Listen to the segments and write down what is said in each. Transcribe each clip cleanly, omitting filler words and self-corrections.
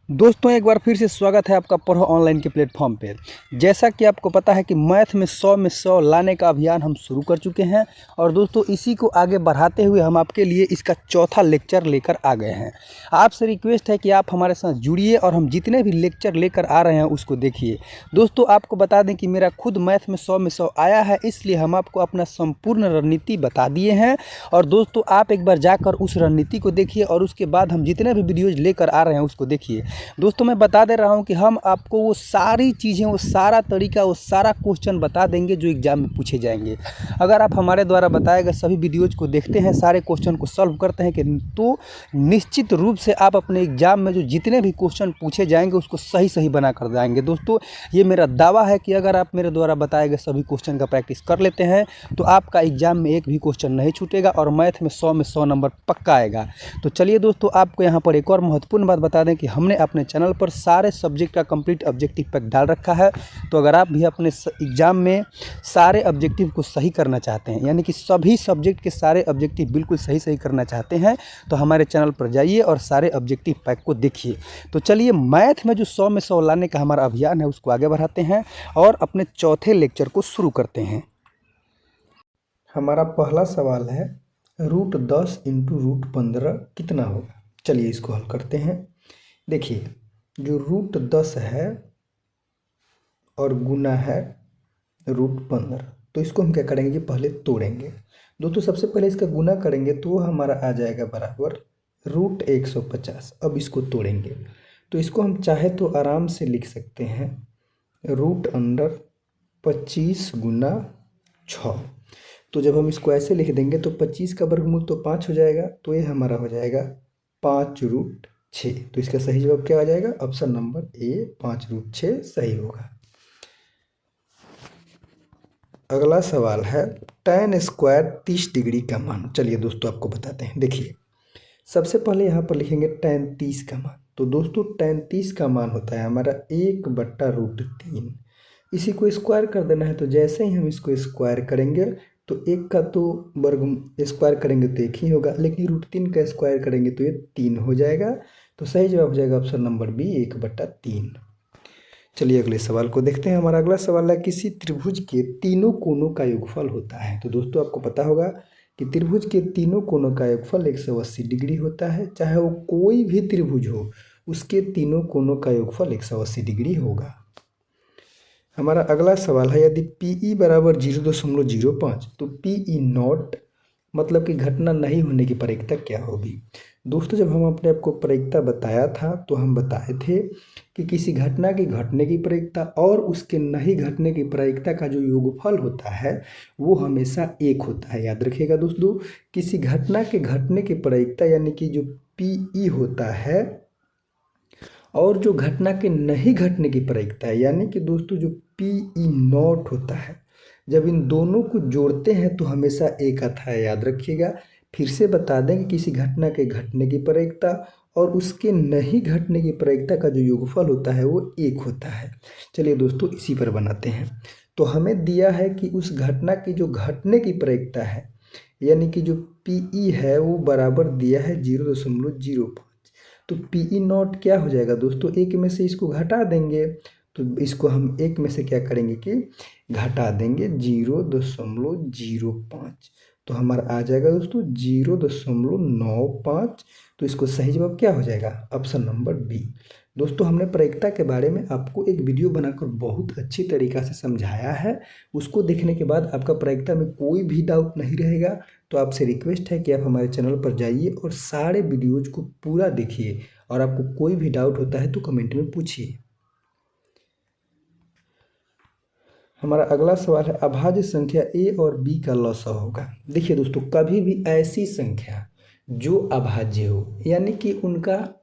दोस्तों एक बार फिर से स्वागत है आपका पढ़ो ऑनलाइन के प्लेटफॉर्म पे। जैसा कि आपको पता है कि मैथ में 100 लाने का अभियान हम शुरू कर चुके हैं और दोस्तों इसी को आगे बढ़ाते हुए हम आपके लिए इसका चौथा लेक्चर लेकर आ गए हैं। आपसे रिक्वेस्ट है कि आप हमारे साथ जुड़िए और हम जितने भी लेक्चर लेकर आ रहे हैं उसको देखिए। दोस्तों आपको बता दें कि मेरा खुद मैथ में 100 आया है, इसलिए हम आपको अपना संपूर्ण रणनीति बता दिए हैं। और दोस्तों आप एक बार जाकर उस रणनीति को देखिए और उसके बाद हम जितने भी वीडियोज़ लेकर आ रहे हैं उसको देखिए। दोस्तों मैं बता दे रहा हूं कि हम आपको वो सारी चीज़ें, वो सारा तरीका, वो सारा क्वेश्चन बता देंगे जो एग्ज़ाम में पूछे जाएंगे। अगर आप हमारे द्वारा बताए गए सभी वीडियोज़ को देखते हैं, सारे क्वेश्चन को सॉल्व करते हैं कि तो निश्चित रूप से आप अपने एग्ज़ाम में जो जितने भी क्वेश्चन पूछे जाएंगे उसको सही सही बना कर जाएंगे। दोस्तों ये मेरा दावा है कि अगर आप मेरे द्वारा बताए गए सभी क्वेश्चन का प्रैक्टिस कर लेते हैं तो आपका एग्ज़ाम में एक भी क्वेश्चन नहीं छूटेगा और मैथ में 100 नंबर पक्का आएगा। तो चलिए दोस्तों आपको यहाँ पर एक और महत्वपूर्ण बात बता दें कि हमने अपने चैनल पर सारे सब्जेक्ट का कंप्लीट ऑब्जेक्टिव पैक डाल रखा है। तो अगर आप भी अपने एग्ज़ाम में सारे ऑब्जेक्टिव को सही करना चाहते हैं, यानी कि सभी सब्जेक्ट के सारे ऑब्जेक्टिव बिल्कुल सही सही करना चाहते हैं, तो हमारे चैनल पर जाइए और सारे ऑब्जेक्टिव पैक को देखिए। तो चलिए मैथ में जो 100 लाने का हमारा अभियान है उसको आगे बढ़ाते हैं और अपने चौथे लेक्चर को शुरू करते हैं। हमारा पहला सवाल है √10 इंटू √15 कितना होगा। चलिए इसको हल करते हैं। देखिए जो √10 है और गुना है √15, तो इसको हम क्या करेंगे कि पहले तोड़ेंगे। दोस्तों सबसे पहले इसका गुना करेंगे तो हमारा आ जाएगा बराबर √150। अब इसको तोड़ेंगे तो इसको हम चाहे तो आराम से लिख सकते हैं √25 गुना 6। तो जब हम इसको ऐसे लिख देंगे तो 25 का वर्गमूल तो 5 हो जाएगा, तो ये हमारा हो जाएगा 5√6। तो इसका सही जवाब क्या आ जाएगा? ऑप्शन नंबर ए 5√6 सही होगा। अगला सवाल है tan स्क्वायर 30 डिग्री का मान। चलिए दोस्तों आपको बताते हैं। देखिए सबसे पहले यहाँ पर लिखेंगे tan 30 का मान। तो दोस्तों tan 30 का मान होता है हमारा 1/√3। इसी को स्क्वायर कर देना है। तो जैसे ही हम इसको स्क्वायर करेंगे तो एक का तो वर्ग स्क्वायर करेंगे तो एक ही होगा, लेकिन √3 का स्क्वायर करेंगे तो ये 3 हो जाएगा। तो सही जवाब हो जाएगा ऑप्शन नंबर बी 1/3। चलिए अगले सवाल को देखते हैं। हमारा अगला सवाल है किसी त्रिभुज के तीनों कोनों का योगफल होता है। तो दोस्तों आपको पता होगा कि त्रिभुज के तीनों कोनों का योगफल 180 डिग्री होता है। चाहे वो कोई भी त्रिभुज हो, उसके तीनों कोनों का योगफल 180 डिग्री होगा। हमारा अगला सवाल है यदि PE बराबर 0.05 तो PE नॉट मतलब कि घटना नहीं होने की प्रायिकता क्या होगी। दोस्तों जब हम अपने आप को प्रायिकता बताया था तो हम बताए थे कि किसी घटना की घटने की प्रायिकता और उसके नहीं घटने की प्रायिकता का जो योगफल होता है वो हमेशा 1 होता है। याद रखिएगा दोस्तों, किसी घटना के घटने की प्रायिकता यानी कि जो PE होता है और जो घटना के नहीं घटने की प्रायिकता है यानी कि दोस्तों जो PE नॉट होता है, जब इन दोनों को जोड़ते हैं तो हमेशा 1 आता है। याद रखिएगा। फिर से बता दें कि किसी घटना के घटने की प्रायिकता और उसके नहीं घटने की प्रायिकता का जो योगफल होता है वो 1 होता है। चलिए दोस्तों इसी पर बनाते हैं। तो हमें दिया है कि उस घटना की जो घटने की प्रायिकता है यानी कि जो PE है वो बराबर दिया है 0.05। तो PE नॉट क्या हो जाएगा दोस्तों? 1 में से इसको घटा देंगे तो इसको हम 1 में से क्या करेंगे कि घटा देंगे 0.05। तो हमारा आ जाएगा दोस्तों 0.95। तो इसको सही जवाब क्या हो जाएगा? Option number B. दोस्तों हमने प्रायिकता के बारे में आपको एक वीडियो बनाकर बहुत अच्छी तरीक़ा से समझाया है। उसको देखने के बाद आपका प्रायिकता में कोई भी डाउट नहीं रहेगा। तो आपसे रिक्वेस्ट है कि आप हमारे चैनल पर जाइए और सारे वीडियोज़ को पूरा देखिए और आपको कोई भी डाउट होता है तो कमेंट में पूछिए। हमारा अगला सवाल है अभाज्य संख्या A और B का लसाअ होगा। देखिए दोस्तों कभी भी ऐसी संख्या जो अभाज्य हो यानी कि उनका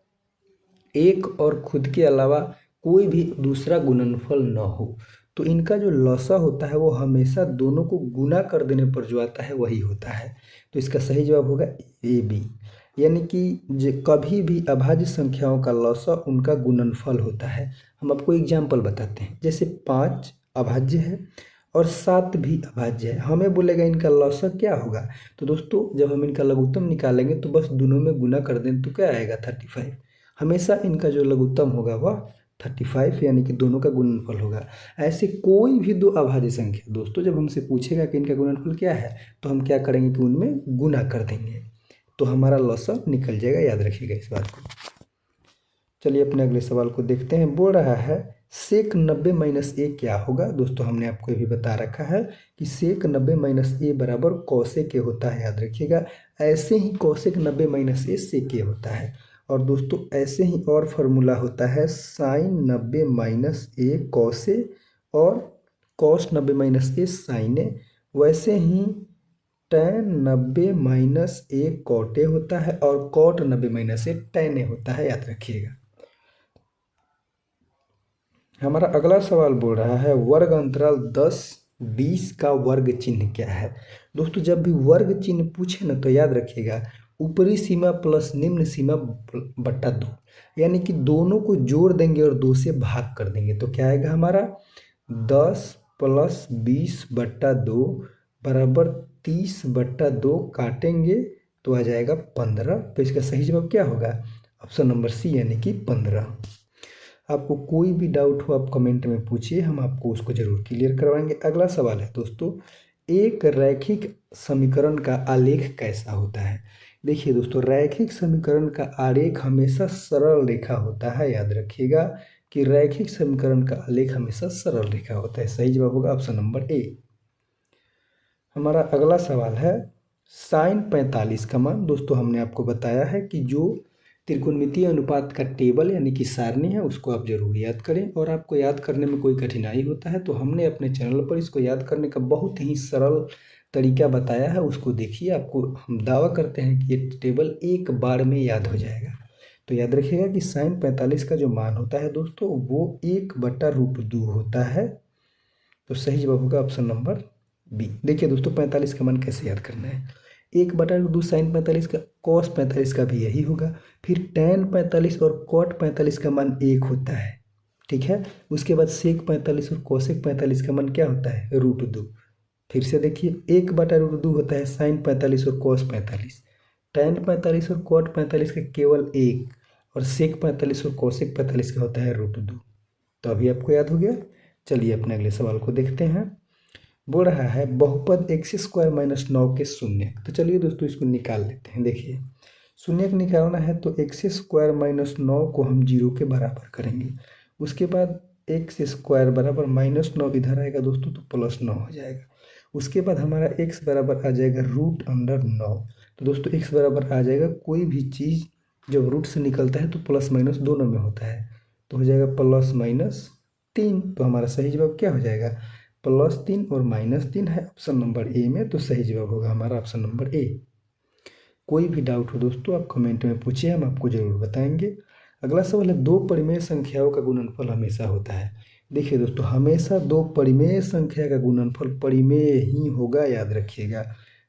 एक और खुद के अलावा कोई भी दूसरा गुणनफल न हो, तो इनका जो लसाअ होता है वो हमेशा दोनों को गुना कर देने पर जो आता है वही होता है। तो इसका सही जवाब होगा AB। यानी कि कभी भी अभाज्य संख्याओं का लसाअ उनका गुणनफल होता है। हम आपको एग्जाम्पल बताते हैं। जैसे 5 अभाज्य है और 7 भी अभाज्य है, हमें बोलेगा इनका लसाअ क्या होगा। तो दोस्तों जब हम इनका लघुत्तम निकालेंगे तो बस दोनों में गुना कर दें तो क्या आएगा 35। हमेशा इनका जो लघुत्तम होगा वह 35 यानी कि दोनों का गुणनफल होगा। ऐसे कोई भी दो अभाज्य संख्या दोस्तों जब हमसे पूछेगा कि इनका गुणनफल क्या है तो हम क्या करेंगे कि उनमें गुना कर देंगे, तो हमारा लॉसा निकल जाएगा। याद रखिएगा इस बात को। चलिए अपने अगले सवाल को देखते हैं। बोल रहा है सेक 90 माइनस ए क्या होगा। दोस्तों हमने आपको ये भी बता रखा है कि सेक 90 माइनस ए बराबर कौसेक ए होता है। याद रखिएगा। ऐसे ही कौसेक 90 माइनस ए सेक ए होता है। और दोस्तों ऐसे ही और फार्मूला होता है साइन 90 माइनस ए कौसे और cos 90 minus A sine A. वैसे ही tan 90 minus A cot A होता है और cot 90 minus A tan A होता है। याद रखिएगा। हमारा अगला सवाल बोल रहा है वर्ग अंतराल 10 20 का वर्ग चिन्ह क्या है। दोस्तों जब भी वर्ग चिन्ह पूछे ना तो याद रखिएगा ऊपरी सीमा प्लस निम्न सीमा बट्टा 2, यानी कि दोनों को जोड़ देंगे और 2 से भाग कर देंगे तो क्या आएगा हमारा 10 प्लस 20 बट्टा 2 बराबर 30 बट्टा 2 काटेंगे तो आ जाएगा 15। तो इसका सही जवाब क्या होगा? ऑप्शन नंबर सी यानी कि 15। आपको कोई भी डाउट हो आप कमेंट में पूछिए, हम आपको उसको जरूर क्लियर करवाएंगे। अगला सवाल है दोस्तों एक रैखिक समीकरण का आलेख कैसा होता है। देखिए दोस्तों रैखिक समीकरण का आलेख हमेशा सरल रेखा होता है। याद रखिएगा कि रैखिक समीकरण का आलेख हमेशा सरल रेखा होता है। सही जवाब होगा ऑप्शन नंबर ए। हमारा अगला सवाल है साइन 45 का मान। दोस्तों हमने आपको बताया है कि जो त्रिकोणमितीय अनुपात का टेबल यानी कि सारणी है उसको आप जरूर याद करें, और आपको याद करने में कोई कठिनाई होता है तो हमने अपने चैनल पर इसको याद करने का बहुत ही सरल तरीका बताया है, उसको देखिए। आपको हम दावा करते हैं कि ये टेबल एक बार में याद हो जाएगा। तो याद रखिएगा कि साइन 45 का जो मान होता है दोस्तों वो 1/√2 होता है। तो सही जवाब होगा ऑप्शन नंबर बी। देखिए दोस्तों 45 का मान कैसे याद करना है। 1/2 साइन 45 का कॉस 45 का भी यही होगा। फिर tan 45 और कॉट 45 का मान 1 होता है। ठीक है। उसके बाद सेक 45 और कोसेक 45 का मान क्या होता है? √2। फिर से देखिए 1/√2 होता है साइन 45 और कॉस 45। tan 45 और कॉट 45 का केवल 1 और सेक 45 और कोसेक 45 का होता है √2। तो अभी आपको याद हो गया। चलिए अपने अगले सवाल को देखते हैं। बोल रहा है बहुपद x² - 9 के शून्य। तो चलिए दोस्तों इसको निकाल लेते हैं। देखिए शून्य को निकालना है तो x² - 9 को हम 0 के बराबर करेंगे। उसके बाद x² बराबर -9 इधर आएगा दोस्तों तो +9 हो जाएगा। उसके बाद हमारा x बराबर आ जाएगा √9। तो दोस्तों x बराबर आ जाएगा कोई भी चीज़ जब रूट से निकलता है तो प्लस माइनस दोनों में होता है, तो हो जाएगा +-3। तो हमारा सही जवाब क्या हो जाएगा? +3 और -3 है ऑप्शन नंबर ए में। तो सही जवाब होगा हमारा ऑप्शन नंबर ए। कोई भी डाउट हो दोस्तों आप कमेंट में पूछिए, हम आपको जरूर बताएंगे। अगला सवाल है दो परिमेय संख्याओं का गुणनफल हमेशा होता है। देखिए दोस्तों हमेशा दो परिमेय संख्या का गुणनफल परिमेय ही होगा। याद रखिएगा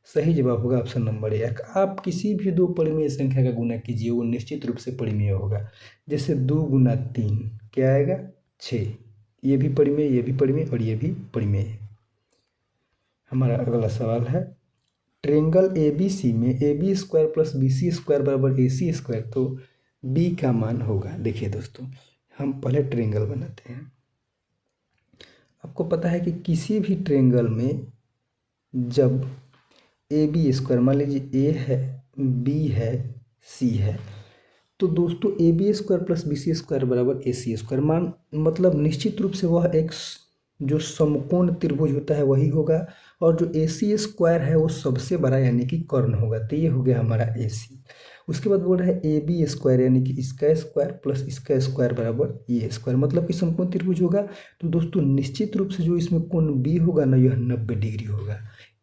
सही जवाब होगा ऑप्शन नंबर ए। आप किसी भी दो परिमेय संख्या का गुना कीजिए वो निश्चित रूप से परिमेय होगा। जैसे 2 × 3 क्या आएगा? 6। ये भी परिमेय, ये भी परिमेय और ये भी परिमेय। हमारा अगला सवाल है ट्रेंगल ABC में AB² + BC² = AC², तो B का मान होगा। देखिए दोस्तों हम पहले ट्रेंगल बनाते हैं। आपको पता है कि किसी भी ट्रेंगल में जब AB² मान लीजिए A है, B है, C है, तो दोस्तों AB² + BC² = AC²। मान मतलब निश्चित रूप से वह एक जो समकोण त्रिभुज होता है वही होगा, और जो AC² है वो सबसे बड़ा यानी कि कर्ण होगा। तो ये हो गया हमारा AC। उसके बाद बोल रहा है AB² यानी कि इसका स्क्वायर प्लस इसका स्क्वायर बराबर ये स्क्वायर, मतलब कि समकोण त्रिभुज होगा। तो दोस्तों निश्चित रूप से जो इसमें कोण B होगा ना यह 90 डिग्री होगा,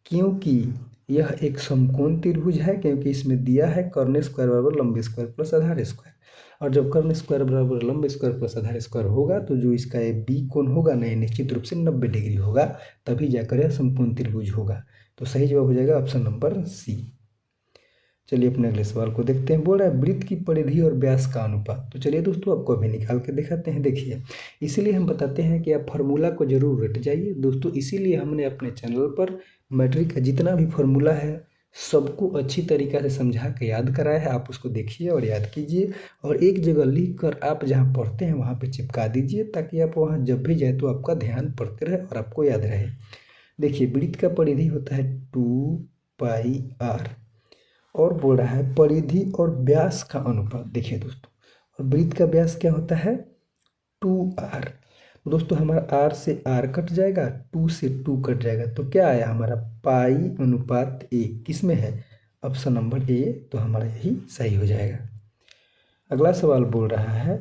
क्योंकि यह एक समकोण त्रिभुज है। क्योंकि इसमें दिया है कर्ण स्क्वायर बराबर लंब स्क्वायर प्लस आधार स्क्वायर, और जब कर्ण स्क्वायर बराबर लंब स्क्वायर प्लस आधार स्क्वायर होगा तो जो इसका ये बी कोण होगा ना ये निश्चित रूप से 90 डिग्री होगा, तभी जाकर यह समकोण त्रिभुज होगा। तो सही जवाब हो जाएगा ऑप्शन नंबर सी। चलिए अपने अगले सवाल को देखते हैं। बोल रहा है वृत्त की परिधि और व्यास का अनुपात। तो चलिए दोस्तों आपको अभी निकाल के दिखाते हैं। देखिए इसीलिए हम बताते हैं कि आप फार्मूला को जरूर रट जाइए दोस्तों। इसीलिए हमने अपने चैनल पर मैट्रिक का जितना भी फार्मूला है सबको अच्छी तरीक़ा से समझा के याद कराया है। आप उसको देखिए और याद कीजिए और एक जगह लिख कर आप जहाँ पढ़ते हैं वहाँ पे चिपका दीजिए, ताकि आप वहाँ जब भी जाए तो आपका ध्यान पढ़ते रहे और आपको याद रहे। देखिए वृत्त का परिधि होता है 2πr और बोल रहा है परिधि और व्यास का अनुपात। देखिए दोस्तों, और वृत्त का व्यास क्या होता है 2r। दोस्तों हमारा r से r कट जाएगा, 2 से 2 कट जाएगा, तो क्या आया हमारा पाई अनुपात a। किस में है, ऑप्शन नंबर ए, तो हमारा यही सही हो जाएगा। अगला सवाल बोल रहा है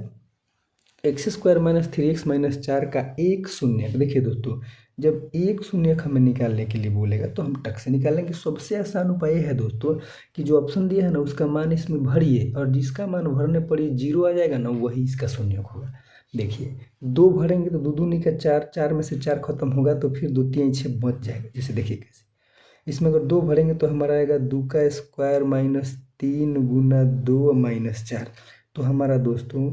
x² - 3x - 4 का एक शून्यक। देखिए दोस्तों, जब एक शून्यक हमें निकालने के लिए बोलेगा तो हम टक से निकालेंगे। सबसे आसान उपाय है दोस्तों कि जो ऑप्शन दिया है ना उसका मान इसमें भरिए, और जिसका मान भरने पर ये 0 आ जाएगा ना वही इसका शून्यक होगा। देखिए 2 भरेंगे तो 2 दूनी का 4, 4 में से 4 खत्म होगा तो फिर 2 3 6 बच जाएगा। जैसे देखिए कैसे, इसमें अगर 2 भरेंगे तो हमारा आएगा 2 का स्क्वायर - 3 गुना 2 - 4। तो हमारा दोस्तों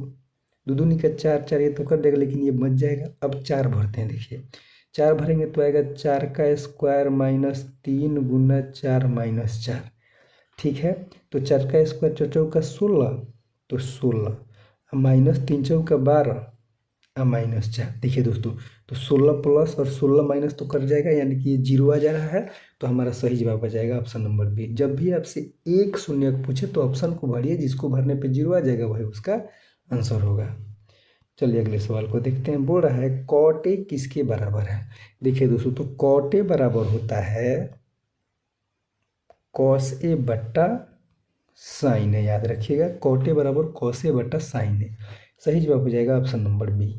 2 दूनी का 4, 4 ये तो कर देगा लेकिन ये बच जाएगा। अब 4 भरते हैं। देखिए 4 भरेंगे तो आएगा 4 का स्क्वायर - 3 गुना 4 - 4। ठीक है, तो 4 का स्क्वायर 4 चौका 16, तो 16 -3 चौका 12 -4। देखिए दोस्तों, तो 16 प्लस और 16 माइनस तो कर जाएगा, यानी कि ये 0 आ जा रहा है। तो हमारा सही जवाब आ जाएगा ऑप्शन नंबर बी। जब भी आपसे एक शून्यक पूछे तो ऑप्शन को भरिए, जिसको भरने पे 0 आ जाएगा वही उसका आंसर होगा। चलिए अगले सवाल को देखते हैं। बोल रहा है कॉट ए किसके बराबर है। देखिए दोस्तों, तो कॉट ए बराबर होता है कॉस ए बट्टा साइन ए। याद रखिएगा, कॉट ए बराबर कॉस ए बट्टा साइन ए। सही जवाब हो जाएगा ऑप्शन नंबर बी।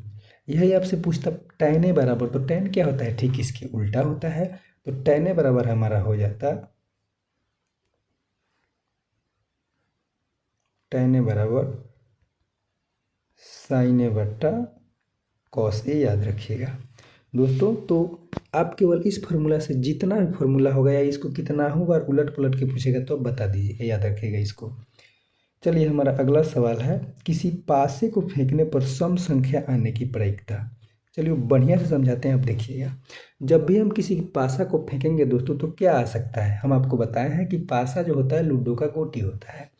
यही आपसे पूछता tan ए बराबर, तो tan क्या होता है, ठीक इसके उल्टा होता है। तो tan ए बराबर हमारा हो जाता tan ए बराबर साइन ए बट्टा कॉस ए। याद रखिएगा दोस्तों। तो आप केवल इस फार्मूला से जितना भी फार्मूला होगा या इसको कितना बार उलट पुलट के पूछेगा तो बता दीजिए, याद रखिएगा इसको। चलिए हमारा अगला सवाल है किसी पासे को फेंकने पर सम संख्या आने की प्रायिकता। चलिए बढ़िया से समझाते हैं। अब देखिएगा, जब भी हम किसी पासा को फेंकेंगे दोस्तों तो क्या आ सकता है। हम आपको बताए हैं कि पासा जो होता है लूडो का गोटी होता है,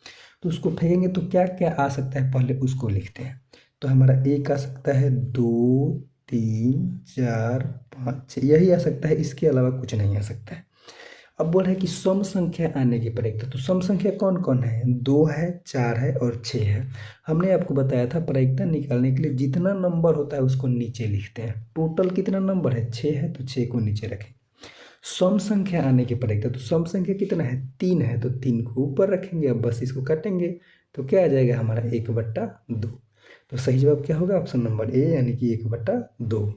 तो उसको फेंकेंगे तो क्या क्या आ सकता है, पहले उसको लिखते हैं। तो हमारा एक आ सकता है 2 3 4 5 6, यही आ सकता है, इसके अलावा कुछ नहीं आ सकता है। अब बोल रहा है कि सम संख्या आने की प्रायिकता। तो सम संख्या कौन कौन है, 2 है, 4 है और 6 है। हमने आपको बताया था प्रायिकता निकालने के लिए जितना नंबर होता है उसको नीचे लिखते हैं। टोटल कितना नंबर है, 6 है, तो 6 को नीचे रखें। सम संख्या आने की प्रायिकता, तो सम संख्या कितना है, 3 है, तो 3 को ऊपर रखेंगे। अब बस इसको काटेंगे तो क्या आ जाएगा हमारा 1/2। तो सही जवाब क्या होगा, ऑप्शन नंबर ए, यानी कि 1/2।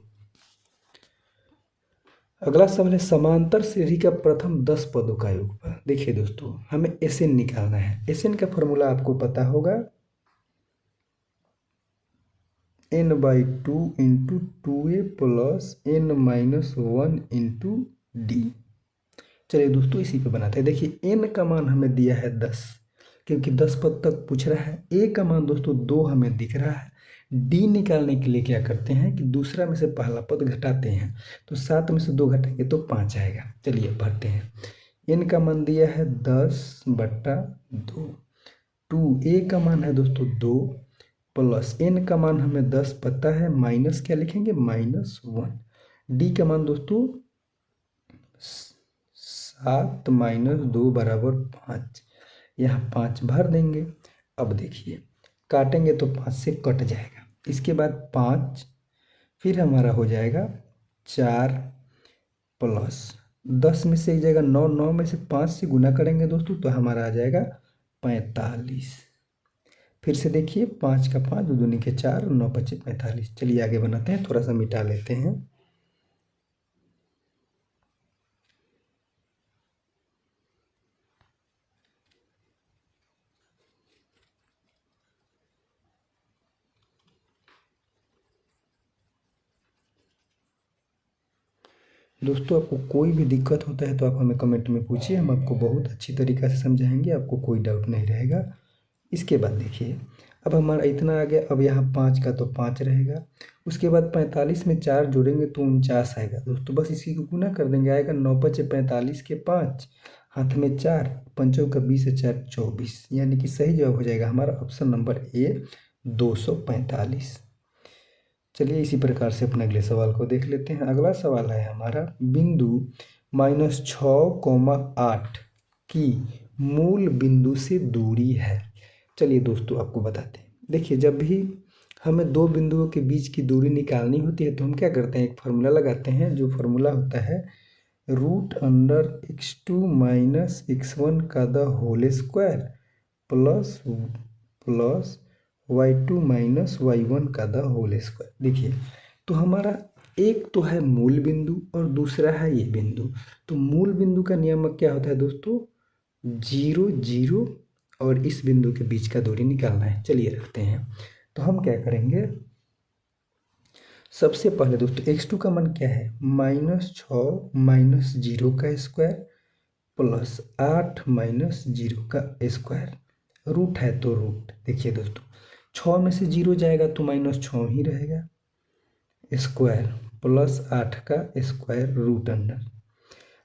अगला सवाल है समांतर श्रेणी का प्रथम 10 पदों का योगफल। देखिए दोस्तों, हमें एसएन निकालना है। एसएन का फॉर्मूला आपको पता होगा, n/2 × 2a + n-1 × d। चलिए दोस्तों इसी पे बनाते हैं। देखिए n का मान हमें दिया है 10, क्योंकि 10 पद तक पूछ रहा है। a का मान दोस्तों 2 हमें दिख रहा है। d निकालने के लिए क्या करते हैं कि दूसरा में से पहला पद घटाते हैं, तो 7 में से 2 घटाएंगे तो 5 आएगा। चलिए भरते हैं। n का मान दिया है 10/2। 2a का मान है दोस्तों 2 प्लस n का मान हमें 10 पता है, माइनस क्या लिखेंगे, -1। d का मान दोस्तों 7 - 2 = 5। यहाँ 5 भर देंगे। अब देखिए काटेंगे तो 5 से कट जाएगा। इसके बाद 5, फिर हमारा हो जाएगा 4 प्लस 10 में से एक जाएगा 9, 9 में से 5 से गुना करेंगे दोस्तों तो हमारा आ जाएगा 45। फिर से देखिए 5 का 5, 2 दूनी के 4, 9 × 5 = 45। चलिए आगे बनाते हैं, थोड़ा सा मिटा लेते हैं। दोस्तों आपको कोई भी दिक्कत होता है तो आप हमें कमेंट में पूछिए, हम आपको बहुत अच्छी तरीक़ा से समझाएंगे, आपको कोई डाउट नहीं रहेगा। इसके बाद देखिए, अब हमारा इतना आ गया। अब यहाँ 5 का तो 5 रहेगा। उसके बाद 45 में 4 जोड़ेंगे तो 49 आएगा दोस्तों। बस इसी को गुना कर देंगे, आएगा 9 × 5 = 45 के 5। हाथ में 4, पंचों का 20 है, 4 24, यानी कि सही जवाब हो जाएगा हमारा ऑप्शन नंबर ए 245। चलिए इसी प्रकार से अपने अगले सवाल को देख लेते हैं। अगला सवाल है हमारा, बिंदु -6,8 की मूल बिंदु से दूरी है। चलिए दोस्तों आपको बताते हैं। देखिए, जब भी हमें दो बिंदुओं के बीच की दूरी निकालनी होती है तो हम क्या करते हैं, एक फार्मूला लगाते हैं, जो फार्मूला होता है √x2 - x1 का the whole square plus y2 - y1 का द होल स्क्वायर। देखिए, तो हमारा एक तो है मूल बिंदु और दूसरा है ये बिंदु। तो मूल बिंदु का नियम क्या होता है दोस्तों, 0 0, और इस बिंदु के बीच का दूरी निकालना है। चलिए रखते हैं। तो हम क्या करेंगे, सबसे पहले दोस्तों x2 का मान क्या है, -6 - 0 का स्क्वायर प्लस 8 - 0 का स्क्वायर, रूट है तो रूट। देखिए दोस्तों, 6 में से 0 जाएगा तो -6 ही रहेगा, स्क्वायर प्लस 8 का स्क्वायर रूट अंडर।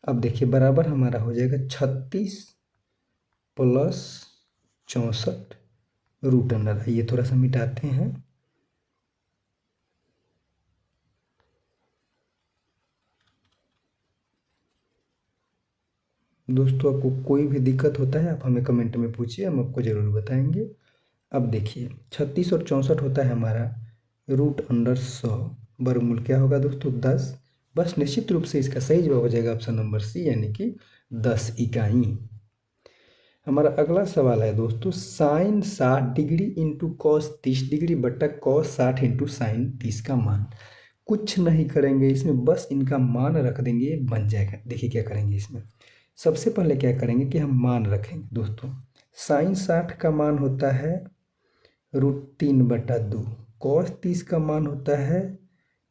अब देखिए बराबर हमारा हो जाएगा 36 प्लस 64 रूट अंडर। ये थोड़ा सा मिटाते हैं। दोस्तों आपको कोई भी दिक्कत होता है आप हमें कमेंट में पूछिए, हम आपको ज़रूर बताएंगे। अब देखिए 36 और 64 होता है हमारा √100, वर्गमूल क्या होगा दोस्तों, 10। बस निश्चित रूप से इसका सही जवाब हो जाएगा ऑप्शन नंबर सी, यानी कि 10 इकाई। हमारा अगला सवाल है दोस्तों, sine 60 degree into cos 30 degree बट्टा कॉस 60 इंटू साइन 30 का मान। कुछ नहीं करेंगे इसमें, बस इनका मान रख देंगे, बन जाएगा। देखिए क्या करेंगे इसमें, सबसे पहले क्या करेंगे कि हम मान रखेंगे दोस्तों। साइन 60 का मान होता है √3/2, कॉस 30 का मान होता है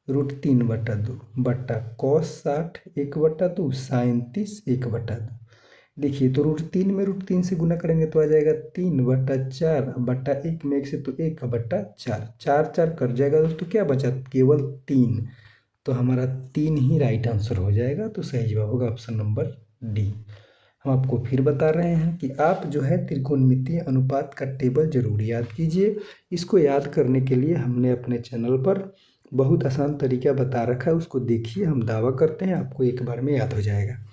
√3/2 बट्टा कॉस 60 1/2, साइन 30 1/2। देखिए तो √3 में √3 से गुना करेंगे तो आ जाएगा 3/4 बट्टा 1 में 1 से तो 1/4, 4 4 कट जाएगा दोस्तों, क्या बचा केवल 3। तो हमारा 3 ही राइट आंसर हो जाएगा। तो सही जवाब होगा ऑप्शन नंबर डी। हम आपको फिर बता रहे हैं कि आप जो है त्रिकोणमितीय अनुपात का टेबल जरूर याद कीजिए। इसको याद करने के लिए हमने अपने चैनल पर बहुत आसान तरीका बता रखा है, उसको देखिए। हम दावा करते हैं आपको एक बार में याद हो जाएगा।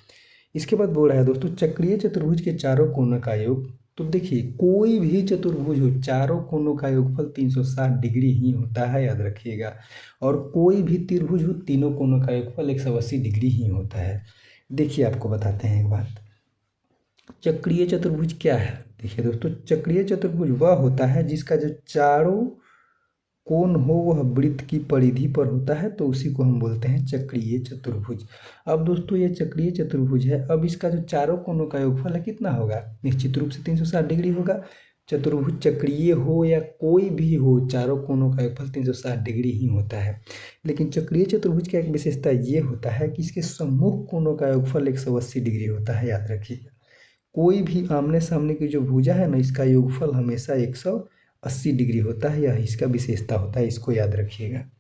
इसके बाद बोल रहा है दोस्तों, चक्रीय चतुर्भुज के चारों कोनों का योग। तो देखिए कोई भी चतुर्भुज हो, चारों कोनों का योगफल 360 डिग्री ही होता है, याद रखिएगा। और कोई भी त्रिभुज हो, तीनों कोनों का योगफल 180 डिग्री ही होता है। देखिए आपको बताते हैं एक बात, चक्रीय चतुर्भुज क्या है। देखिए दोस्तों, चक्रीय चतुर्भुज वह होता है जिसका जो चारों कोण हो वह वृत्त की परिधि पर होता है, तो उसी को हम बोलते हैं चक्रीय चतुर्भुज। अब दोस्तों ये चक्रीय चतुर्भुज है, अब इसका जो चारों कोनों का योगफल है कितना होगा, निश्चित रूप से 360 डिग्री होगा। चतुर्भुज चक्रीय हो या कोई भी हो, चारों कोनों का योगफल 360 डिग्री ही होता है। लेकिन चक्रीय चतुर्भुज की एक विशेषता ये होता है कि इसके सम्मुख कोनों का योगफल 180 डिग्री होता है, याद रखिएगा। कोई भी आमने सामने की जो भुजा है ना, इसका योगफल हमेशा 180 डिग्री होता है, यह इसका विशेषता होता है, इसको याद रखिएगा।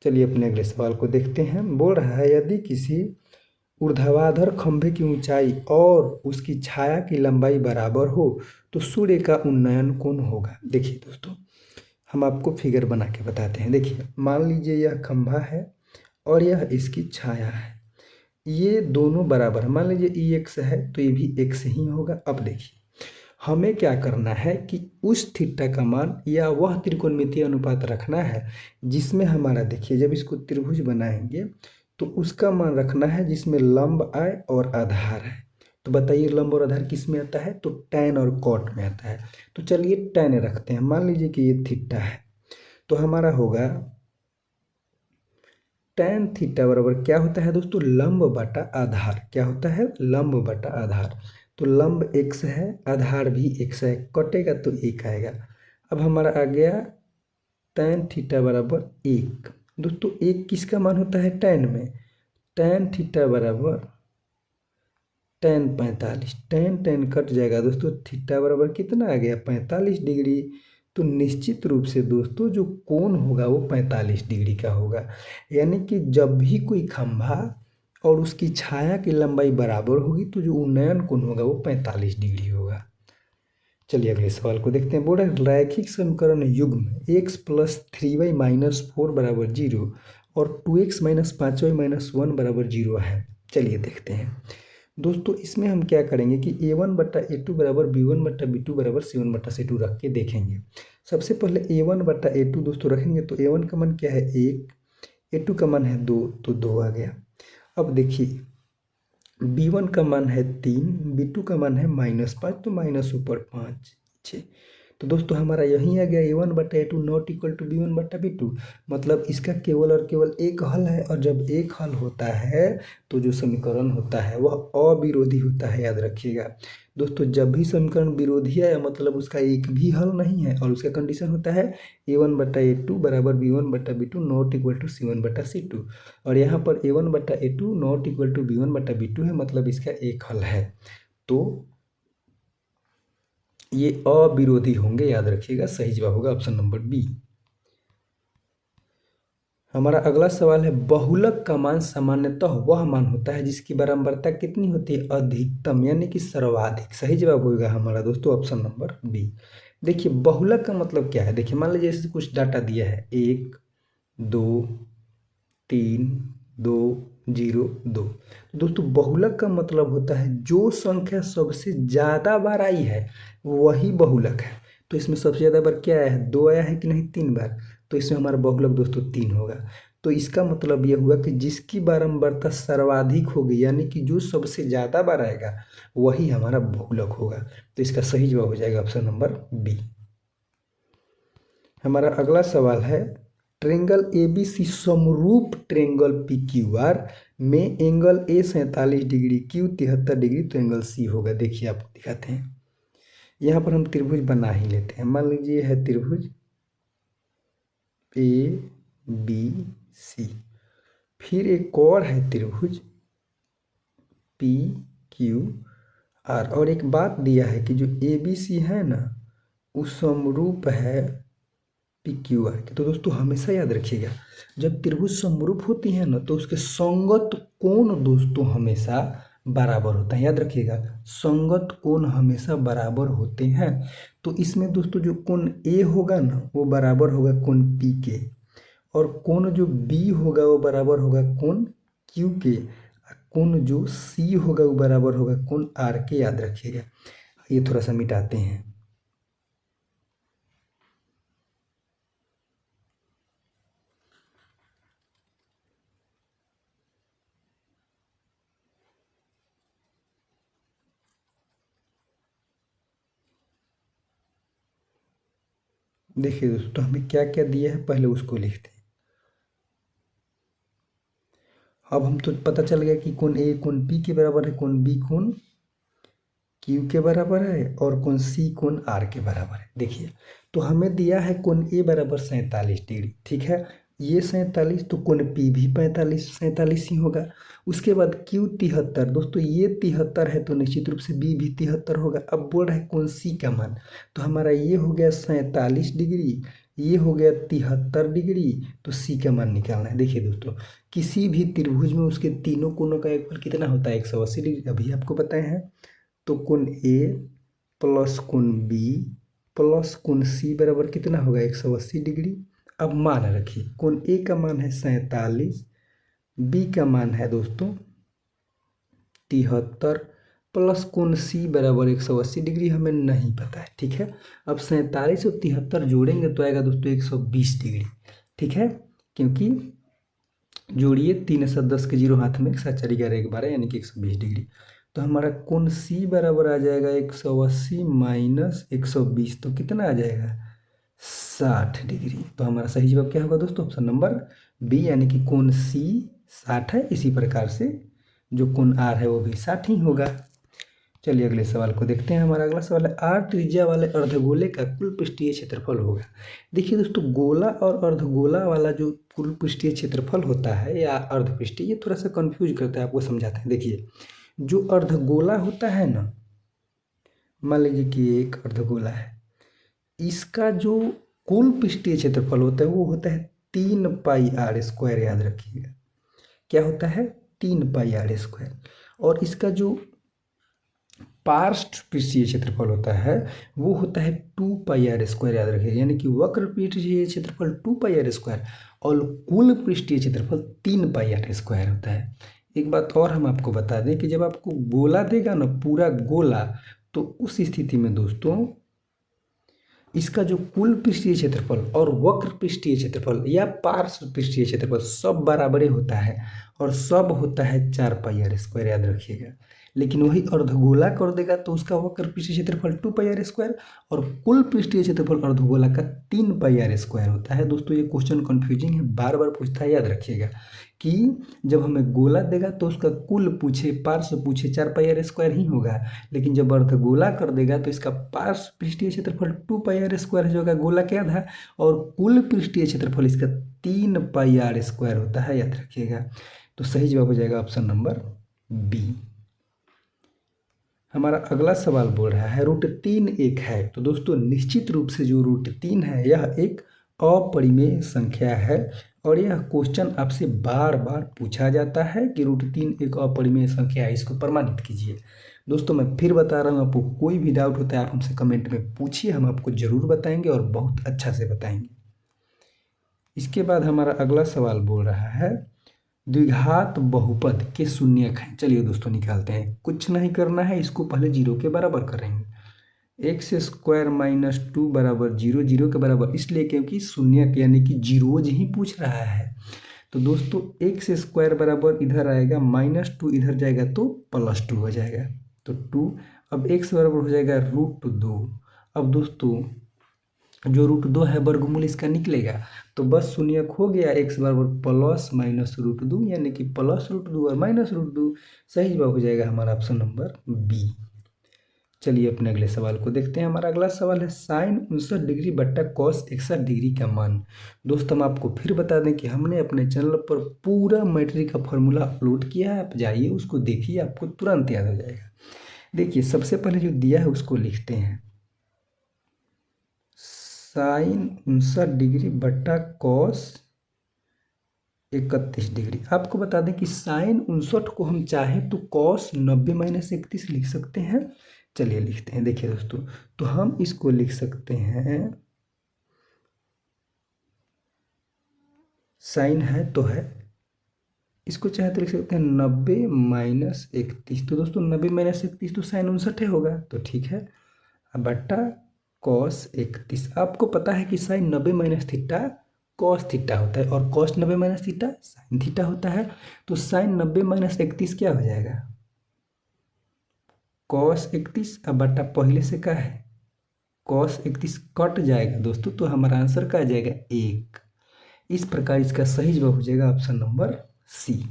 चलिए अपने अगले सवाल को देखते हैं। बोल रहा है, यदि किसी ऊर्ध्वाधर खंभे की ऊंचाई और उसकी छाया की लंबाई बराबर हो तो सूर्य का उन्नयन कोण होगा। देखिए दोस्तों, हम आपको फिगर बना के बताते हैं। देखिए मान लीजिए यह खंभा है और यह इसकी छाया है, ये दोनों बराबर है। मान लीजिए ई एक्स है तो ये भी एक्स ही होगा। अब देखिए हमें क्या करना है कि उस थीटा का मान या वह त्रिकोणमितीय अनुपात रखना है जिसमें हमारा, देखिए जब इसको त्रिभुज बनाएंगे तो उसका मान रखना है जिसमें लंब आए और आधार है। तो बताइए लंब और आधार किस में आता है, तो टैन और कॉट में आता है। तो चलिए टैन रखते हैं। मान लीजिए कि ये थीटा है, तो हमारा होगा टैन थीटा बराबर क्या होता है दोस्तों, लंब बटा आधार। क्या होता है, लंब बटा आधार। तो लंब एक्स है, आधार भी एक्स है, कटेगा तो एक आएगा। अब हमारा आ गया टैन थीटा बराबर 1। दोस्तों एक किसका मान होता है, टैन में, टैन थीटा बराबर टैन 45। टैन टैन कट जाएगा दोस्तों, थीटा बराबर कितना आ गया, 45 डिग्री। तो निश्चित रूप से दोस्तों जो कोण होगा वो 45 डिग्री का होगा। यानी कि जब भी कोई खंभा और उसकी छाया की लंबाई बराबर होगी तो जो उन्नयन कोण होगा वो 45 डिग्री होगा। चलिए अगले सवाल को देखते हैं। बोल रहा है रैखिक समीकरण युग्म x प्लस 3y माइनस 4 बराबर 0 और 2x माइनस 5y माइनस 1 बराबर 0 है। चलिए देखते हैं दोस्तों, इसमें हम क्या करेंगे कि a1 बट्टा a2 बराबर b1 बट्टा b2 बराबर c1 बट्टा c2 रख के देखेंगे। सबसे पहले a1 बट्टा a2 दोस्तों रखेंगे तो a1 का मान क्या है 1, a2 का मान है 2 तो 2 आ गया। अब देखिए b1 का मान है 3, b2 का मान है -5 तो माइनस ऊपर 5 6। तो दोस्तों हमारा यही आ गया a1 बट्टा a2 not equal to b1 बट्टा b2। मतलब इसका केवल और केवल एक हल है, और जब एक हल होता है तो जो समीकरण होता है वह अविरोधी होता है, याद रखिएगा दोस्तों। जब भी समीकरण विरोधी है मतलब उसका एक भी हल नहीं है, और उसका कंडीशन होता है a1 बट्टा a2 बराबर b1 बट्टा b2 not equal to c1 बट्टा c2। और यहाँ पर a1 बट्टा a2 not equal to b1 बट्टा b2 है, मतलब इसका एक हल है, तो ये अविरोधी होंगे, याद रखिएगा। सही जवाब होगा ऑप्शन नंबर बी। हमारा अगला सवाल है बहुलक का मान सामान्यतः वह मान होता है जिसकी बारंबारता कितनी होती है अधिकतम, यानी कि सर्वाधिक। सही जवाब होगा हमारा दोस्तों ऑप्शन नंबर बी। देखिए बहुलक का मतलब क्या है, देखिए मान लीजिए जैसे कुछ डाटा दिया है 1 2 3 2 0 2। तो दोस्तों बहुलक का मतलब होता है जो संख्या सबसे ज़्यादा बार आई है वही बहुलक है। तो इसमें सबसे ज़्यादा बार क्या आया है, 2 आया है कि नहीं, 3 बार। तो इसमें हमारा बहुलक दोस्तों 3 होगा। तो इसका मतलब यह हुआ कि जिसकी बारंबारता सर्वाधिक होगी, यानी कि जो सबसे ज़्यादा बार आएगा वही हमारा बहुलक होगा। तो इसका सही जवाब हो जाएगा ऑप्शन नंबर बी। हमारा अगला सवाल है ट्रेंगल ABC समरूप ट्रेंगल PQR में angle A 47 degree, Q 73 degree, तो एंगल C होगा। देखिए आपको दिखाते हैं, यहाँ पर हम त्रिभुज बना ही लेते हैं। मान लीजिए है त्रिभुज ABC, फिर एक और है त्रिभुज PQR, और एक बात दिया है कि जो ABC है ना उस समरूप है PQR के। तो दोस्तों हमेशा याद रखिएगा जब त्रिभुज समरूप होती है ना तो उसके संगत कोण दोस्तों हमेशा बराबर होता है। याद रखिएगा संगत कोण हमेशा बराबर होते हैं। तो इसमें दोस्तों जो कोण A होगा ना वो बराबर होगा कोण P के, और कोण जो B होगा वो बराबर होगा कोण Q के, कोण जो C होगा वो बराबर होगा कोण R के। याद रखिएगा, ये थोड़ा सा मिटाते हैं। देखिए दोस्तों हमें क्या क्या दिया है पहले उसको लिखते हैं। अब हम तो पता चल गया कि कोण A कोण P के बराबर है, कोण B कोण Q के बराबर है, और कोण C कोण R के बराबर है। देखिए तो हमें दिया है कोण A बराबर 47 डिग्री, ठीक है, ये 47, तो कोण P भी 47 ही होगा। उसके बाद Q 73, दोस्तों ये 73 है तो निश्चित रूप से B भी 73 होगा। अब बोल रहा है कोण C का मान, तो हमारा ये हो गया 47 डिग्री, ये हो गया 73 डिग्री, तो C का मान निकालना है। देखिए दोस्तों किसी भी त्रिभुज में उसके तीनों कोणों का योगफल कितना होता है 180 डिग्री, अभी आपको बताए हैं। तो कोण A प्लस कोण B प्लस कोण C बराबर कितना होगा 180 डिग्री। अब मान रखिए कोण A का मान है 47, B का मान है दोस्तों 73, प्लस कोण C बराबर 180 डिग्री हमें नहीं पता है, ठीक है। अब 47 और 73 जोड़ेंगे तो आएगा दोस्तों 120 डिग्री, ठीक है, क्योंकि जोड़िए 3 7 10 के 0 हाथ में, 7 4 11 1 12 यानी कि 120 डिग्री। तो हमारा कोण C बराबर आ जाएगा 180 माइनस 120, तो कितना आ जाएगा 60 डिग्री। तो हमारा सही जवाब क्या होगा दोस्तों ऑप्शन नंबर बी, यानी कि कोण C 60 है। इसी प्रकार से जो कोण R है वो भी 60 ही होगा। चलिए अगले सवाल को देखते हैं। हमारा अगला सवाल है R त्रिज्या वाले अर्धगोले का कुल पृष्ठीय क्षेत्रफल होगा। देखिए दोस्तों गोला और अर्धगोला वाला जो कुल पृष्ठीय क्षेत्रफल होता है या अर्धपृष्ठीय, ये थोड़ा सा कंफ्यूज करता है, आपको समझाते हैं। देखिए जो अर्धगोला होता है ना, मान लीजिए कि एक अर्धगोला है, इसका जो कुल पृष्ठीय क्षेत्रफल होता है वो होता है 3 पाई R स्क्वायर। याद रखिएगा क्या होता है 3πr²। और इसका जो पार्श्व पृष्ठीय क्षेत्रफल होता है वो होता है 2πr², याद रखिए। यानी कि वक्र पृष्ठीय क्षेत्रफल 2πr² और कुल पृष्ठीय क्षेत्रफल 3πr² होता है। एक बात और हम आपको बता दें कि जब आपको गोला देगा ना, पूरा गोला, तो उस स्थिति में दोस्तों इसका जो कुल पृष्ठीय क्षेत्रफल और वक्र पृष्ठीय क्षेत्रफल या पार्श्व पृष्ठीय क्षेत्रफल सब बराबर होता है और सब होता है 4πr², याद रखिएगा। लेकिन वही अर्धगोला कर देगा तो उसका वक्र पृष्ठीय क्षेत्रफल 2πr² और कुल पृष्ठीय क्षेत्रफल अर्धगोला का 3πr² होता है। दोस्तों ये क्वेश्चन कंफ्यूजिंग है, बार बार पूछता है, याद रखिएगा कि जब हमें गोला देगा तो उसका कुल पूछे, पार्श्व पूछे 4πr² ही होगा, लेकिन जब अर्धगोला कर देगा तो इसका पार्श्व पृष्ठीय क्षेत्रफल 2πr² जो होगा गोला के आधा, और कुल पृष्ठीय क्षेत्रफल इसका 3πr² होता है, याद रखिएगा। तो सही जवाब हो जाएगा ऑप्शन नंबर बी। हमारा अगला सवाल बोल रहा है √3 एक है। तो दोस्तों निश्चित रूप से जो √3 है यह एक अपरिमेय संख्या है और यह क्वेश्चन आपसे बार बार पूछा जाता है कि √3 एक अपरिमेय संख्या है, इसको प्रमाणित कीजिए। दोस्तों मैं फिर बता रहा हूँ, आपको कोई भी डाउट होता है आप हमसे कमेंट में पूछिए, हम आपको ज़रूर बताएंगे और बहुत अच्छा से बताएंगे। इसके बाद हमारा अगला सवाल बोल रहा है द्विघात बहुपद के शून्यक हैं। चलिए दोस्तों निकालते हैं, कुछ नहीं करना है, इसको पहले 0 के बराबर करेंगे। x² - 2 बराबर 0, 0 के बराबर इसलिए क्योंकि शून्यक यानी कि जीरोज ही पूछ रहा है। तो दोस्तों x² बराबर इधर आएगा, -2 इधर जाएगा तो +2 हो जाएगा। तो 2, अब x बराबर हो जाएगा √2। अब दोस्तों जो √2 है वर्गमूल इसका निकलेगा, तो बस शून्यक हो गया, x बराबर +-√2 यानी कि +√2 और -√2। सही जवाब हो जाएगा हमारा ऑप्शन नंबर बी। चलिए अपने अगले सवाल को देखते हैं। हमारा अगला सवाल है sin 59 डिग्री बट्टा cos 61 डिग्री का मान। दोस्तों हम आपको फिर बता दें कि हमने अपने चैनल पर पूरा मैट्रिक का फॉर्मूला अपलोड किया है, आप जाइए उसको देखिए, आपको तुरंत याद हो जाएगा। देखिए सबसे पहले जो दिया है उसको लिखते हैं, sin 59 डिग्री बट्टा cos 31 डिग्री। आपको बता दें कि sin 59 को हम चाहे तो cos 90 - 31 लिख सकते हैं। चलिए लिखते हैं। देखिए दोस्तों, तो हम इसको लिख सकते हैं, साइन है तो है, इसको चाहे तो लिख सकते हैं 90 - 31। तो दोस्तों 90 - 31 तो sin 59 होगा, तो ठीक है। अब बट्टा cos 31। आपको पता है कि sin 90 - थीटा cos थीटा होता है और cos 90 - थीटा sin थीटा होता है। तो sin 90 - 31 क्या हो जाएगा, cos 31। अब बट्टा पहले से क्या है, cos 31 कट जाएगा दोस्तों, तो हमारा आंसर क्या आ जाएगा 1। इस प्रकार इसका सही जवाब हो जाएगा ऑप्शन नंबर सी।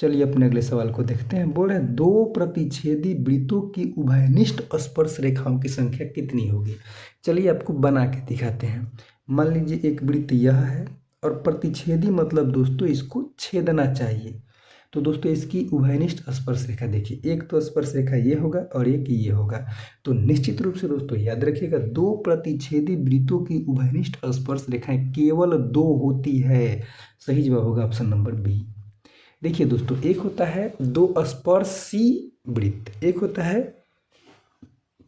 चलिए अपने अगले सवाल को देखते हैं। बोल रहे दो प्रतिच्छेदी वृत्तों की उभयनिष्ठ स्पर्श रेखाओं की संख्या कितनी होगी। चलिए आपको बना के दिखाते हैं। मान लीजिए एक वृत्त यह है और प्रतिच्छेदी मतलब दोस्तों इसको छेदना चाहिए। तो दोस्तों इसकी उभयनिष्ठ स्पर्श रेखा देखिए, एक तो स्पर्श रेखा ये होगा और एक ये होगा। तो निश्चित रूप से दोस्तों याद रखिएगा, दो प्रतिच्छेदी वृत्तों की उभयनिष्ठ स्पर्श रेखाएं केवल 2 होती है। सही जवाब होगा ऑप्शन नंबर बी। देखिए दोस्तों, एक होता है दो स्पर्शी वृत्त, एक होता है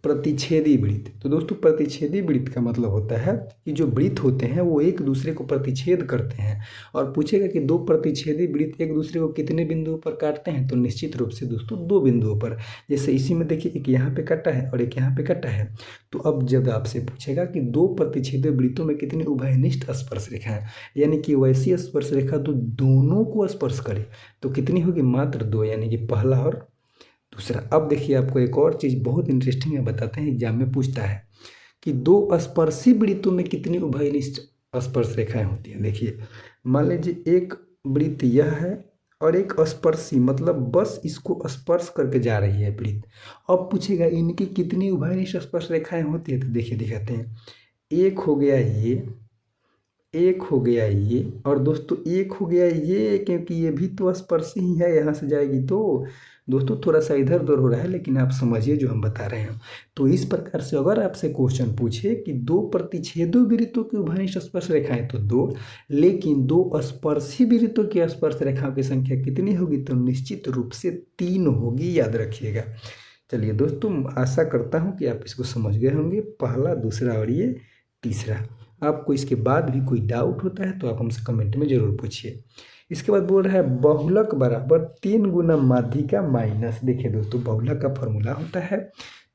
प्रतिच्छेदी वृत्त। तो दोस्तों प्रतिच्छेदी वृत्त का मतलब होता है कि जो वृत्त होते हैं वो एक दूसरे को प्रतिच्छेद करते हैं। और पूछेगा कि दो प्रतिच्छेदी वृत्त एक दूसरे को कितने बिंदुओं पर काटते हैं, तो निश्चित रूप से दोस्तों 2 बिंदुओं पर। जैसे इसी में देखिए एक यहाँ पे कटा है और एक यहाँ पे कटा है। तो अब जब आपसे पूछेगा कि दो प्रतिच्छेदी वृत्तों में कितनी उभयनिष्ठ स्पर्श रेखा है, यानी कि वैसी स्पर्श रेखा तो दोनों को स्पर्श करे, तो कितनी होगी, मात्र 2, यानी कि पहला और दूसरा। अब देखिए आपको एक और चीज़ बहुत इंटरेस्टिंग है, बताते हैं, एग्जाम में पूछता है कि दो स्पर्शी वृत्तों में कितनी उभयनिष्ठ स्पर्श रेखाएं होती हैं। देखिए मान लीजिए एक वृत्त यह है और एक स्पर्शी, मतलब बस इसको स्पर्श करके जा रही है वृत्त। अब पूछेगा इनकी कितनी उभयनिष्ठ स्पर्श रेखाएं होती है। तो देखिए दिखाते हैं, एक हो गया ये एक हो गया ये, और दोस्तों एक हो गया ये, क्योंकि ये भी तो स्पर्शी ही है, यहाँ से जाएगी तो। दोस्तों थोड़ा सा इधर उधर हो रहा है, लेकिन आप समझिए जो हम बता रहे हैं। तो इस प्रकार से अगर आपसे क्वेश्चन पूछे कि दो प्रतिच्छेदों वृत्तों की उभयनिष्ठ स्पर्श रेखाएं, तो दो, लेकिन दो स्पर्शी वृत्तों की स्पर्श रेखाओं की संख्या कितनी होगी, तो निश्चित रूप से 3 होगी, याद रखिएगा। चलिए दोस्तों, आशा करता हूँ कि आप इसको समझ गए होंगे, पहला, दूसरा और ये तीसरा। आपको इसके बाद भी कोई डाउट होता है तो आप हमसे कमेंट में ज़रूर पूछिए। इसके बाद बोल रहा है बहुलक बराबर 3 गुना माध्यिका माइनस, देखिए दोस्तों बहुलक का फॉर्मूला होता है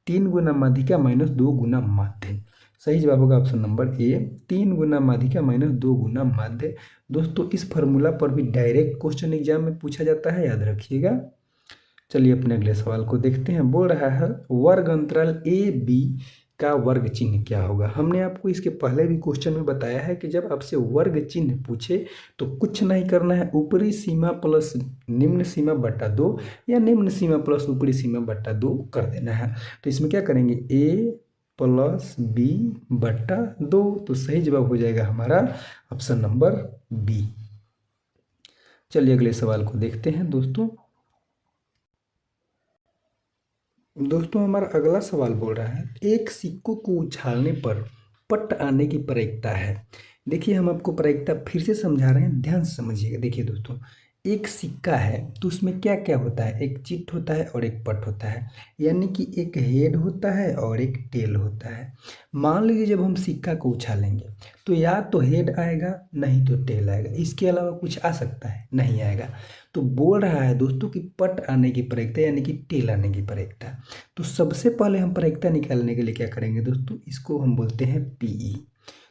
3 गुना माध्यिका माइनस 2 गुना माध्य। सही जवाब होगा ऑप्शन नंबर ए, 3 गुना माध्यिका माइनस 2 गुना माध्य। दोस्तों इस फॉर्मूला पर भी डायरेक्ट क्वेश्चन एग्जाम में पूछा जाता है, याद रखिएगा। चलिए अपने अगले सवाल को देखते हैं। बोल रहा है वर्ग अंतराल ए बी का वर्ग चिन्ह क्या होगा। हमने आपको इसके पहले भी क्वेश्चन में बताया है कि जब आपसे वर्ग चिन्ह पूछे तो कुछ नहीं करना है, ऊपरी सीमा प्लस निम्न सीमा बटा 2 या निम्न सीमा प्लस ऊपरी सीमा बटा 2 कर देना है। तो इसमें क्या करेंगे, ए प्लस बी बटा 2, तो सही जवाब हो जाएगा हमारा ऑप्शन नंबर बी। चलिए अगले सवाल को देखते हैं दोस्तों। दोस्तों हमारा अगला सवाल बोल रहा है एक सिक्कों को उछालने पर पट आने की प्रायिकता है। देखिए हम आपको प्रायिकता फिर से समझा रहे हैं, ध्यान से समझिएगा। देखिए दोस्तों, एक सिक्का है तो उसमें क्या क्या होता है, एक चिट होता है और एक पट होता है, यानी कि एक हेड होता है और एक टेल होता है। मान लीजिए जब हम सिक्का को उछालेंगे तो या तो हेड आएगा नहीं तो टेल आएगा, इसके अलावा कुछ आ सकता है, नहीं आएगा। तो बोल रहा है दोस्तों कि पट आने की प्रायिकता यानी कि टेल आने की प्रायिकता। तो सबसे पहले हम प्रायिकता निकालने के लिए क्या करेंगे दोस्तों, इसको हम बोलते हैं पीई।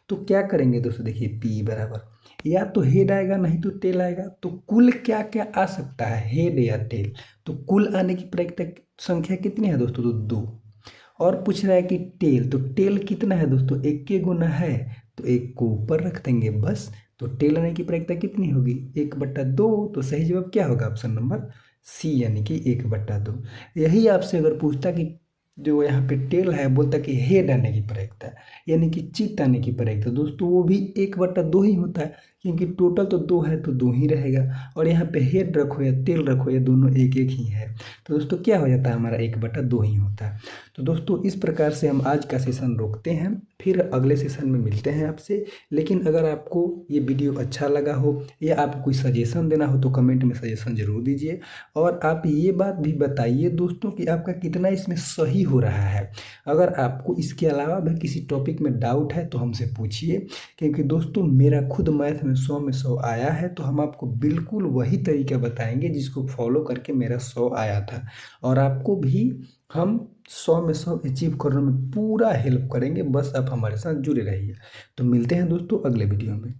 तो क्या करेंगे दोस्तों, देखिए पी बराबर या तो हेड आएगा नहीं तो टेल आएगा। तो कुल क्या क्या आ सकता है, हेड या टेल। तो कुल आने की प्रायिकता संख्या कितनी है दोस्तों, तो 2। और पूछ रहा है कि टेल, तो टेल कितना है दोस्तों, 1 के गुना है, तो 1 को ऊपर रख देंगे बस। तो टेल आने की प्रायिकता कितनी होगी, 1/2। तो सही जवाब क्या होगा, ऑप्शन नंबर सी, यानी कि 1/2। यही आपसे अगर पूछता कि जो यहाँ पे टेल है, बोलता कि हेड आने की प्रायिकता यानी कि चित आने की प्रायिकता, दोस्तों वो भी 1/2 ही होता है, क्योंकि टोटल तो 2 है तो 2 ही रहेगा। और यहाँ पे हेड रखो या टेल रखो, ये दोनों एक एक ही है। तो दोस्तों क्या हो जाता है, हमारा 1/2 ही होता है। तो दोस्तों इस प्रकार से हम आज का सेशन रोकते हैं, फिर अगले सेशन में मिलते हैं आपसे। लेकिन अगर आपको ये वीडियो अच्छा लगा हो या आपको कोई सजेशन देना हो तो कमेंट में सजेशन जरूर दीजिए। और आप ये बात भी बताइए दोस्तों कि आपका कितना इसमें सही हो रहा है। अगर आपको इसके अलावा भी किसी टॉपिक में डाउट है तो हमसे पूछिए, क्योंकि दोस्तों मेरा खुद मैथ में 100 में 100 आया है, तो हम आपको बिल्कुल वही तरीका बताएंगे जिसको फॉलो करके मेरा 100 आया था। और आपको भी हम 100 में 100 अचीव करने में पूरा हेल्प करेंगे, बस आप हमारे साथ जुड़े रहिए। तो मिलते हैं दोस्तों अगले वीडियो में।